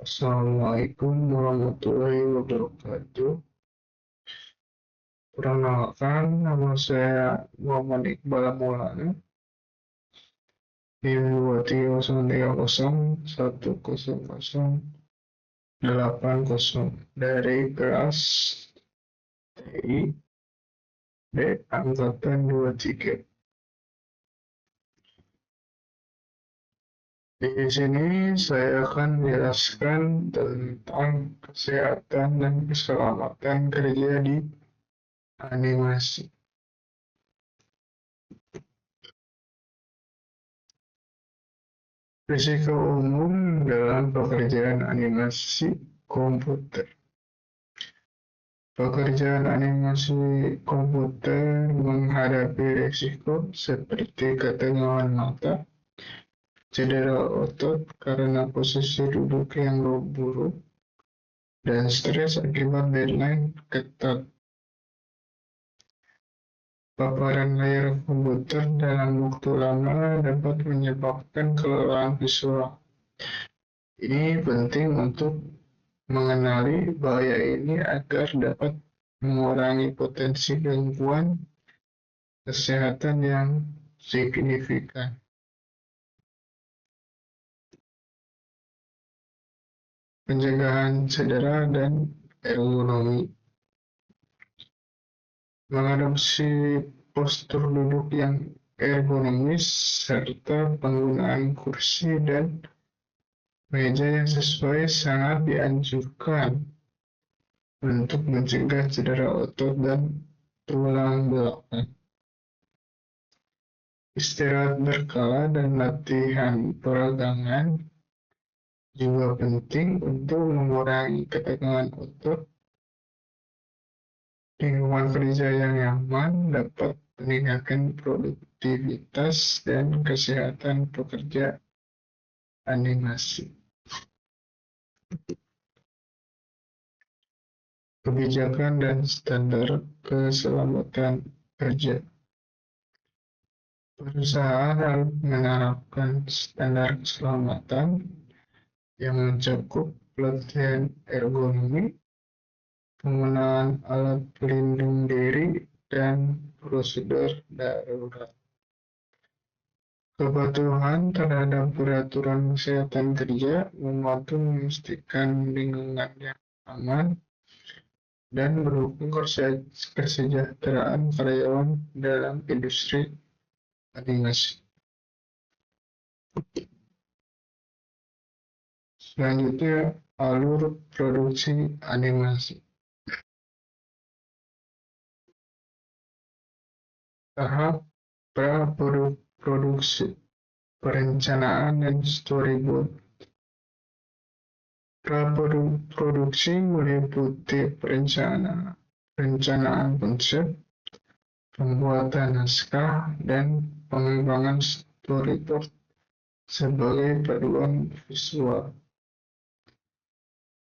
Assalamualaikum warahmatullahi wabarakatuh. Perkenalkan, nama saya Muhammad Iqbal Maulana, NIM 23030010080 dari kelas TI D Angkatan 23. Di sini saya akan menjelaskan tentang kesehatan dan keselamatan kerja di animasi. Risiko umum dalam pekerjaan animasi komputer. Pekerjaan animasi komputer menghadapi risiko seperti ketegangan mata, cedera otot karena posisi duduk yang buruk, dan stres akibat deadline ketat. Paparan layar komputer dalam waktu lama dapat menyebabkan kelelahan visual. Ini penting untuk mengenali bahaya ini agar dapat mengurangi potensi gangguan kesehatan yang signifikan. Pencegahan cedera dan ergonomi. Mengadopsi postur duduk yang ergonomis serta penggunaan kursi dan meja yang sesuai sangat dianjurkan untuk mencegah cedera otot dan tulang belakang. Istirahat berkala dan latihan peregangan juga penting untuk mengurangi ketegangan otot. Lingkungan kerja yang nyaman dapat meningkatkan produktivitas dan kesehatan pekerja animasi. Kebijakan dan standar keselamatan kerja. Perusahaan harus menerapkan standar keselamatan yang mencakup pelatihan ergonomi, penggunaan alat pelindung diri, dan prosedur darurat. Kepatuhan terhadap peraturan kesehatan kerja membantu memastikan lingkungan yang aman dan mendukung kesejahteraan karyawan dalam industri animasi. Selanjutnya, alur produksi animasi. Tahap pra-produksi, perencanaan dan storyboard. Pra-produksi meliputi perencanaan konsep, pembuatan naskah, dan pengembangan storyboard sebagai paduan visual.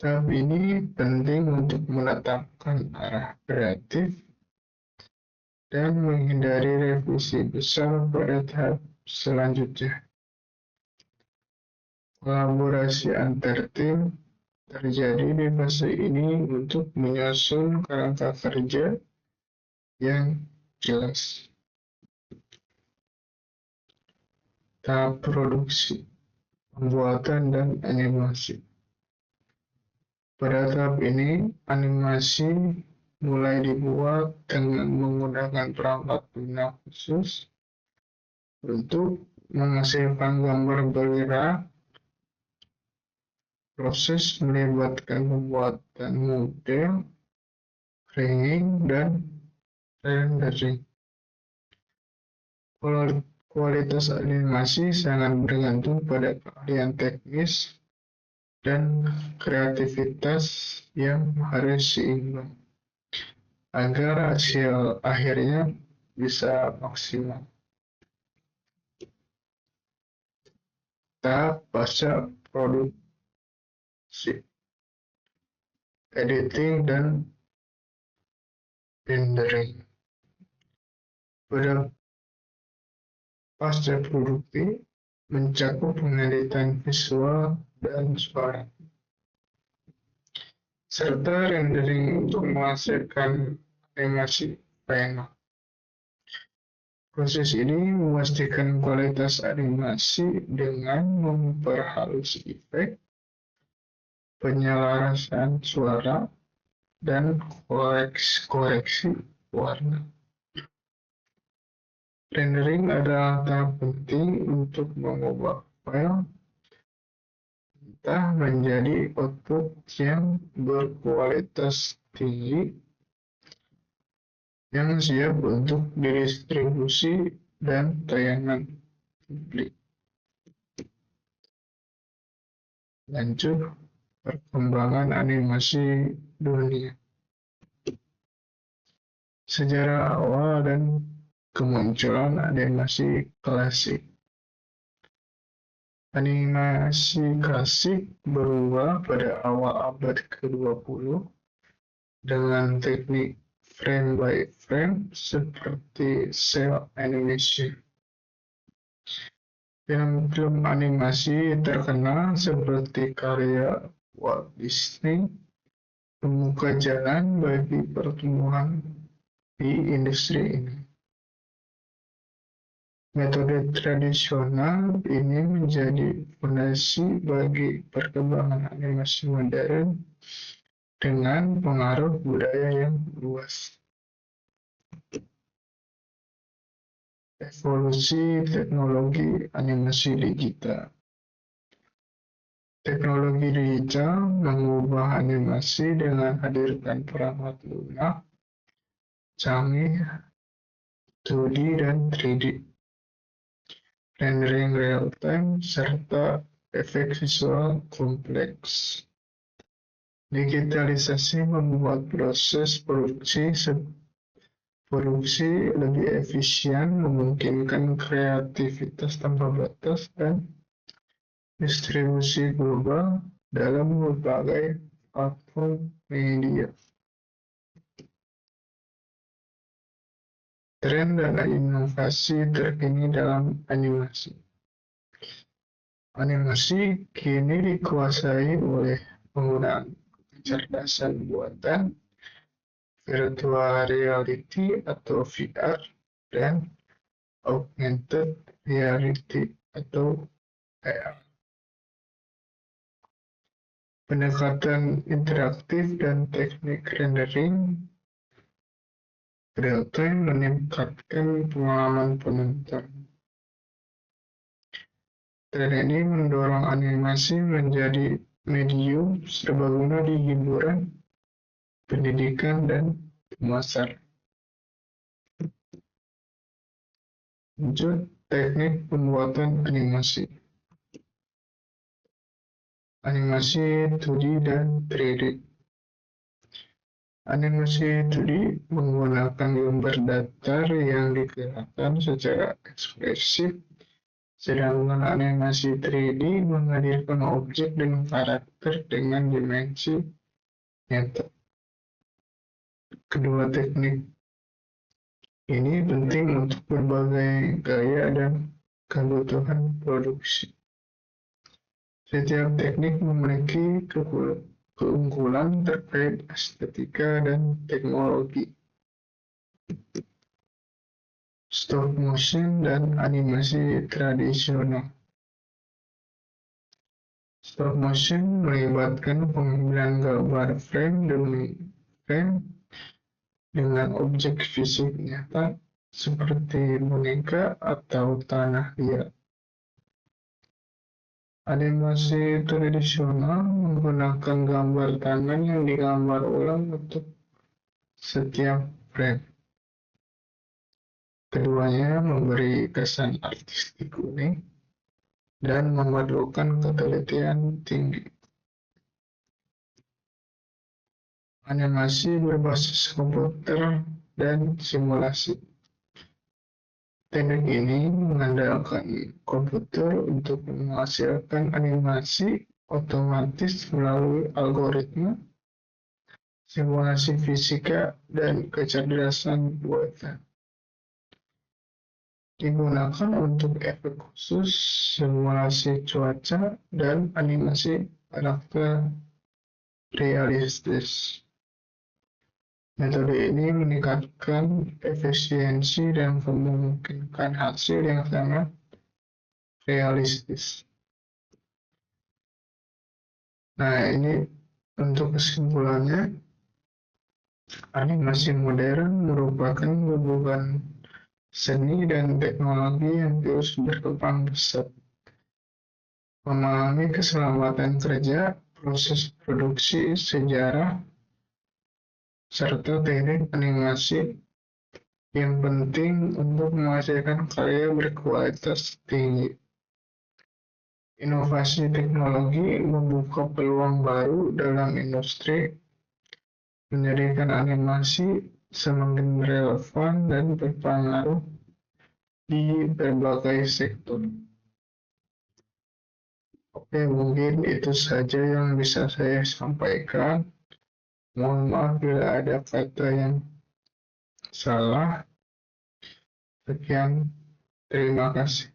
Tahap ini penting untuk menetapkan arah kreatif dan menghindari revisi besar pada tahap selanjutnya. Kolaborasi antar tim terjadi di fase ini untuk menyusun kerangka kerja yang jelas. Tahap produksi, pembuatan dan animasi. Pada tahap ini, animasi mulai dibuat dengan menggunakan perangkat lunak khusus untuk menghasilkan gambar bergerak. Proses melibatkan pembuatan model, framing, dan rendering. Kualitas animasi sangat bergantung pada keahlian teknis dan kreativitas yang harus seimbang agar hasil akhirnya bisa maksimal. Tahap pasca produksi, editing dan rendering. Pada pasca produksi mencakup pengeditan visual dan suara. serta rendering untuk menghasilkan animasi final. Proses ini memastikan kualitas animasi dengan memperhalus efek, penyelarasan suara, dan koreksi warna. Rendering adalah tahap penting untuk mengubah file mentah menjadi output yang berkualitas tinggi yang siap untuk didistribusi dan tayangan publik. Lanjut, perkembangan animasi dunia. Sejarah awal dan kemunculan animasi klasik. Animasi klasik berubah pada awal abad ke-20 dengan teknik frame by frame seperti cel animation. Film-film animasi terkenal seperti karya Walt Disney membuka jalan bagi pertumbuhan di industri ini. Metode tradisional ini menjadi fondasi bagi perkembangan animasi modern dengan pengaruh budaya yang luas. Evolusi teknologi animasi digital. Teknologi digital mengubah animasi dengan hadirkan perangkat lunak, canggih, 2D dan 3D, rendering real-time, serta efek visual kompleks. Digitalisasi membuat proses produksi lebih efisien, memungkinkan kreativitas tanpa batas, dan distribusi global dalam berbagai platform media. Tren dan inovasi terkini dalam animasi. Animasi kini dikuasai oleh penggunaan kecerdasan buatan, virtual reality atau VR, dan augmented reality atau AR. Pendekatan interaktif dan teknik rendering real-time meningkatkan pengalaman penonton. Tren ini mendorong animasi menjadi medium serbaguna di hiburan, pendidikan, dan pemasaran. Lanjut, teknik pembuatan animasi. Animasi 2D dan 3D. Animasi 2D menggunakan gambar datar yang digerakkan secara ekspresif, sedangkan animasi 3D menghadirkan objek dan karakter dengan dimensi nyata. Kedua teknik ini penting untuk berbagai gaya dan kebutuhan produksi. Setiap teknik memiliki keunggulan terkait estetika dan teknologi. Stop motion dan animasi tradisional. Stop motion melibatkan pengambilan gambar frame demi frame dengan objek fisik nyata seperti boneka atau tanah liat. Animasi tradisional menggunakan gambar tangan yang digambar ulang untuk setiap frame. Keduanya memberi kesan artistik unik dan memerlukan ketelitian tinggi. Animasi berbasis komputer dan simulasi. Teknik ini mengandalkan komputer untuk menghasilkan animasi otomatis melalui algoritma, simulasi fisika, dan kecerdasan buatan. Digunakan untuk efek khusus, simulasi cuaca, dan animasi karakter realistis. Metode ini meningkatkan efisiensi dan memungkinkan hasil yang sangat realistis. Nah, ini untuk kesimpulannya, animasi modern merupakan gabungan seni dan teknologi yang terus berkembang pesat. Memahami keselamatan kerja, proses produksi, sejarah, serta teknik animasi yang penting untuk menghasilkan karya berkualitas tinggi. Inovasi teknologi membuka peluang baru dalam industri, menjadikan animasi semakin relevan dan berpengaruh di berbagai sektor. Oke, mungkin itu saja yang bisa saya sampaikan. Mohon maaf bila ada kata yang salah. Sekian, terima kasih.